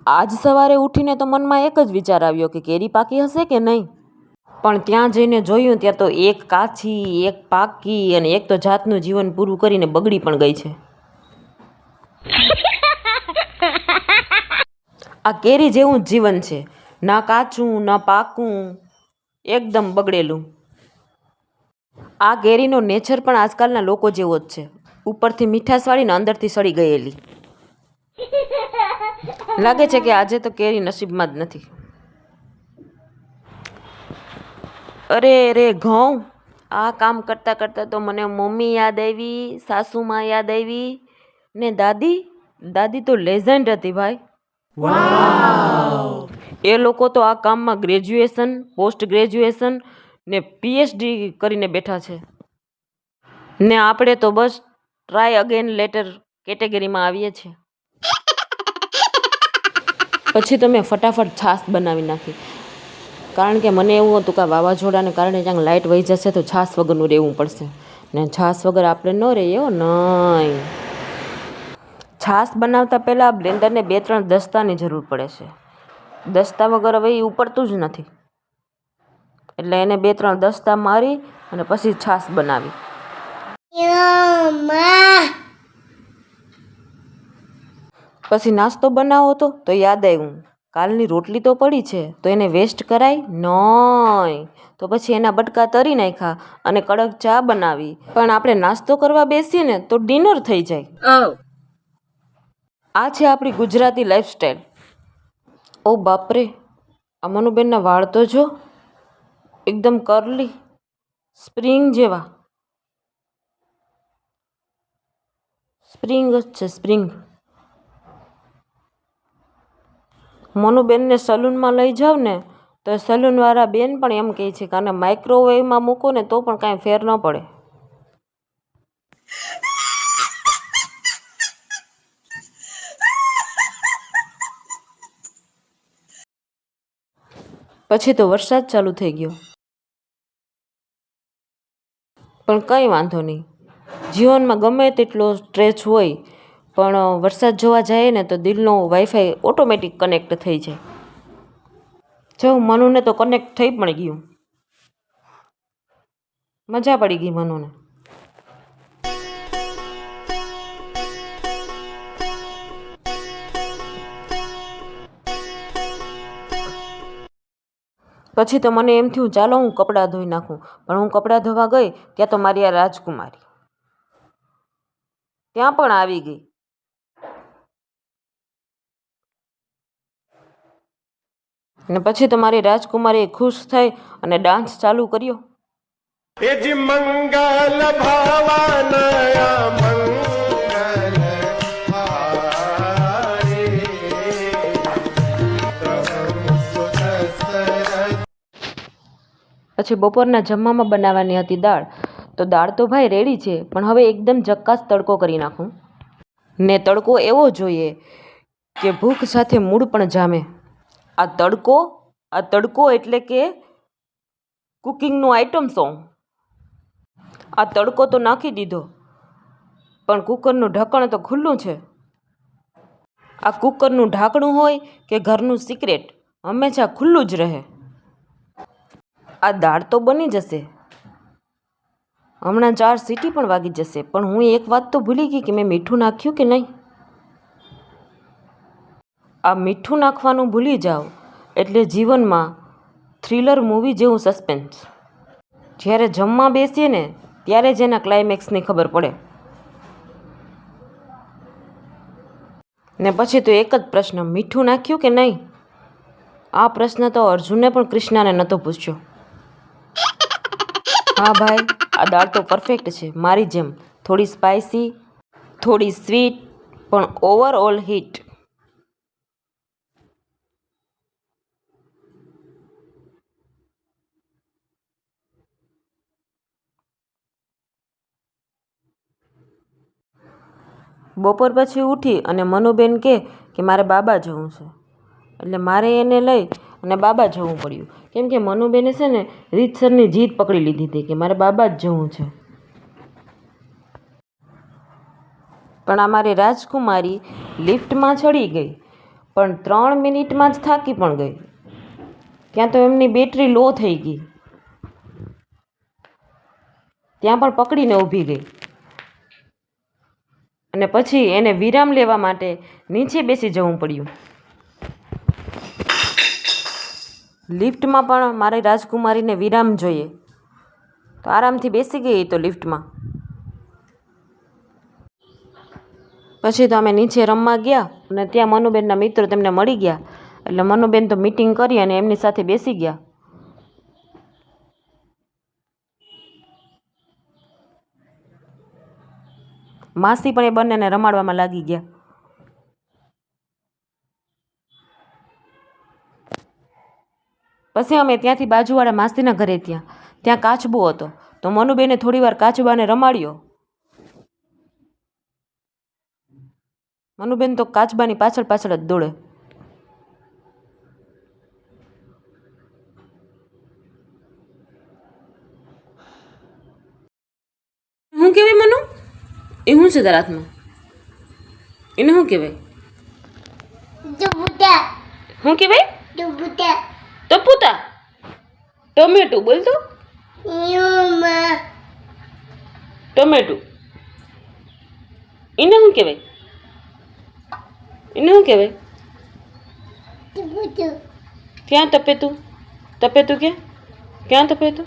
આજ સવારે ઉઠીને તો મનમાં એક જ વિચાર આવ્યો કે કેરી પાકી હશે કે નહીં, પણ ત્યાં જઈને જોયું ત્યાં તો એક કાચી, એક પાકી અને એક તો જાતનું જીવન પૂરું કરીને બગડી પણ ગઈ છે. આ કેરી જેવું જ જીવન છે, ના કાચું ના પાકું, એકદમ બગડેલું. આ કેરીનો નેચર પણ આજકાલના લોકો જેવો જ છે, ઉપરથી મીઠાશવાળી ને અંદરથી સડી ગયેલી. લાગે છે કે આજે તો કેરી નસીબમાં જ નથી. અરે રે ઘઉં, આ કામ કરતાં કરતાં તો મને મમ્મી યાદ આવી, સાસુમાં યાદ આવી ને દાદી તો લેજન્ડ હતી ભાઈ. એ લોકો તો આ કામમાં ગ્રેજ્યુએશન, પોસ્ટ ગ્રેજ્યુએશન ને PhD કરીને બેઠા છે ને આપણે તો બસ ટ્રાય અગેન લેટર કેટેગરીમાં આવીએ છીએ. પછી તો મેં ફટાફટ છાશ બનાવી નાખી, કારણ કે મને એવું હતું કે વાવાઝોડાને કારણે ક્યાંક લાઇટ વહી જશે તો છાશ વગરનું રહેવું પડશે ને છાશ વગર આપણે ન રહીએ નહીં. છાશ બનાવતા પહેલાં બ્લેન્ડરને 2-3 દસ્તાની જરૂર પડે છે. દસ્તા વગર હવે એ ઉપડતું જ નથી, એટલે એને 2-3 દસ્તા મારી અને પછી છાશ બનાવી. પછી નાસ્તો બનાવો તો યાદ આવ્યું, કાલની રોટલી તો પડી છે તો એને વેસ્ટ કરાય નહીં, તો પછી એના બટકા તરી નાખ્યા અને કડક ચા બનાવી. પણ આપણે નાસ્તો કરવા બેસીએ ને તો ડિનર થઈ જાય. આ છે આપણી ગુજરાતી લાઈફસ્ટાઈલ. ઓ બાપરે, આ મનુબેનના વાળ તો જો, એકદમ કર્લી, સ્પ્રિંગ જેવા. સ્પ્રિંગ જ છે, સ્પ્રિંગ. મનુબેનને સલૂનમાં લઈ જાવ ને તો સલૂનવાળા બેન પણ એમ કહે છે કે આને માઇક્રોવેવમાં મૂકો ને તો પણ કાંઈ ફેર ન પડે. પછી તો વરસાદ ચાલુ થઈ ગયો, પણ કંઈ વાંધો નહીં. જીવનમાં ગમે તેટલો સ્ટ્રેચ હોય પણ વરસાદ જોવા જાય ને તો દિલનો વાઈફાઈ ઓટોમેટિક કનેક્ટ થઈ જાય. જો મનુને તો કનેક્ટ થઈ પણ ગયું, મજા પડી ગઈ મનુને. પછી તો મને એમ થયું ચાલો હું કપડાં ધોઈ નાખું, પણ હું કપડાં ધોવા ગઈ ત્યાં તો મારી આ રાજકુમારી ત્યાં પણ આવી ગઈ. ને પછી તો મારી રાજકુમારી ખુશ થઈ અને ડાન્સ ચાલુ કર્યો. મંગલ ભવનયા પછી બપોરના જમવામાં બનાવવાની હતી દાળ, તો દાળ તો ભાઈ રેડી છે, પણ હવે એકદમ જક્કાસ તડકો કરી નાખું ને તડકો એવો જોઈએ કે ભૂખ સાથે મૂડ પણ જામે. આ તડકો એટલે કે કુકિંગનું આઇટમ સોંગ. આ તડકો તો નાખી દીધો, પણ કુકરનું ઢક્કણ તો ખુલ્લું છે. આ કુકરનું ઢાંકણું હોય કે ઘરનું સિક્રેટ હંમેશા ખુલ્લું જ રહે. આ દાળ તો બની જશે, હમણાં 4 સીટી પણ વાગી જશે, પણ હું એક વાત તો ભૂલી ગઈ કે મેં મીઠું નાખ્યું કે નહીં. આ મીઠું નાખવાનું ભૂલી જાઓ એટલે જીવનમાં થ્રિલર મૂવી જેવું સસ્પેન્સ. જ્યારે જમવા બેસીએ ને ત્યારે જ એના ક્લાઇમેક્સની ખબર પડે. ને પછી તો એક જ પ્રશ્ન, મીઠું નાખ્યું કે નહીં. આ પ્રશ્ન તો અર્જુને પણ કૃષ્ણને નહોતો પૂછ્યો. હા ભાઈ, આ દાળ તો પરફેક્ટ છે, મારી જેમ થોડી સ્પાઇસી, થોડી સ્વીટ, પણ ઓવરઓલ હિટ. બપોર પછી ઉઠી અને મનુબેન કહે કે મારે બાબા જવું છે, એટલે મારે એને લઈ અને બાબા જવું પડ્યું, કેમ કે મનુબેને છે ને રીતસરની જીદ પકડી લીધી હતી કે મારે બાબા જ જવું છે. પણ આ મારી રાજકુમારી લિફ્ટમાં ચડી ગઈ, પણ 3 મિનિટમાં જ થાકી પણ ગઈ. ત્યાં તો એમની બેટરી લો થઈ ગઈ. ત્યાં પણ પકડીને ઊભી ગઈ અને પછી એને વિરામ લેવા માટે નીચે બેસી જવું પડ્યું. લિફ્ટમાં પણ મારી રાજકુમારીને વિરામ જોઈએ તો આરામથી બેસી ગઈ તો લિફ્ટમાં. પછી તો અમે નીચે રમવા ગયા અને ત્યાં મનુબેનના મિત્રો તેમને મળી ગયા એટલે મનુબેન તો મીટિંગ કરી અને એમની સાથે બેસી ગયા. માસી પણ એ બંનેને રમાડવામાં લાગી ગયા. પછી અમે ત્યાંથી બાજુવાળા માસીના ઘરે ત્યાં કાચબો હતો તો મનુબેને થોડી વાર કાચબાને રમાડ્યો. મનુબેન તો કાચબાની પાછળ પાછળ જ દોડે. શું કહેવાય મનુ? એ શું છે તારા હાથમાં? એને શું કહેવાય? શું કહેવાય? ટપુતા. ટમેટું બોલ તો. ટમેટું. એને શું કહેવાય? એને શું કહેવાય? ક્યાં તપેતું? તપેતું ક્યાં તપેતું?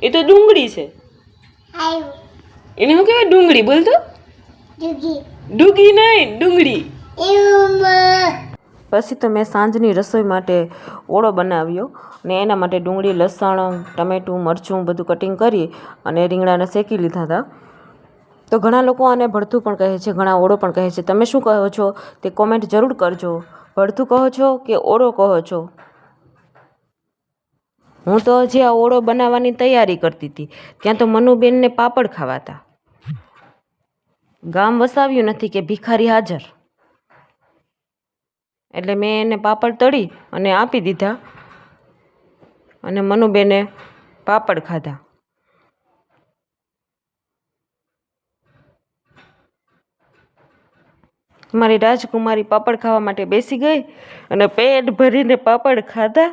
એ તો ડુંગળી છે. એને શું કહેવાય? ડુંગળી બોલ તો. ડુગી નહીં, ડુંગળી. પછી તો મેં સાંજની રસોઈ માટે ઓળો બનાવ્યો ને એના માટે ડુંગળી, લસણ, ટમેટું, મરચું બધું કટિંગ કરી અને રીંગણાને શેકી લીધા હતા. તો ઘણા લોકો આને ભડથું પણ કહે છે, ઘણા ઓળો પણ કહે છે. તમે શું કહો છો તે કોમેન્ટ જરૂર કરજો. ભડથું કહો છો કે ઓળો કહો છો? હું તો હજી આ ઓળો બનાવવાની તૈયારી કરતી હતી ત્યાં તો મનુબેનને પાપડ ખાવાતા. ગામ વસાવ્યું નથી કે ભિખારી હાજર. એટલે મેં એને પાપડ તળી અને આપી દીધા અને મનુબેને પાપડ ખાધા. મારી રાજકુમારી પાપડ ખાવા માટે બેસી ગઈ અને પેટ ભરીને પાપડ ખાધા.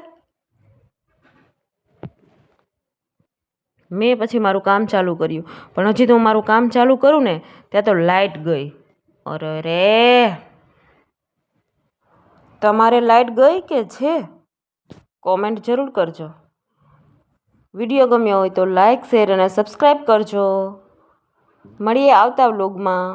મેં પછી મારું કામ ચાલુ કર્યું પણ હજી તો હું મારું કામ ચાલુ કરું ને ત્યાં તો લાઇટ ગઈ. અરે રે, તમારે લાઇટ ગઈ કે છે? કોમેન્ટ જરૂર કરજો. વિડીયો ગમ્યો હોય તો લાઈક, શેર અને સબસ્ક્રાઈબ કરજો. મળીએ આવતા વ્લોગમાં.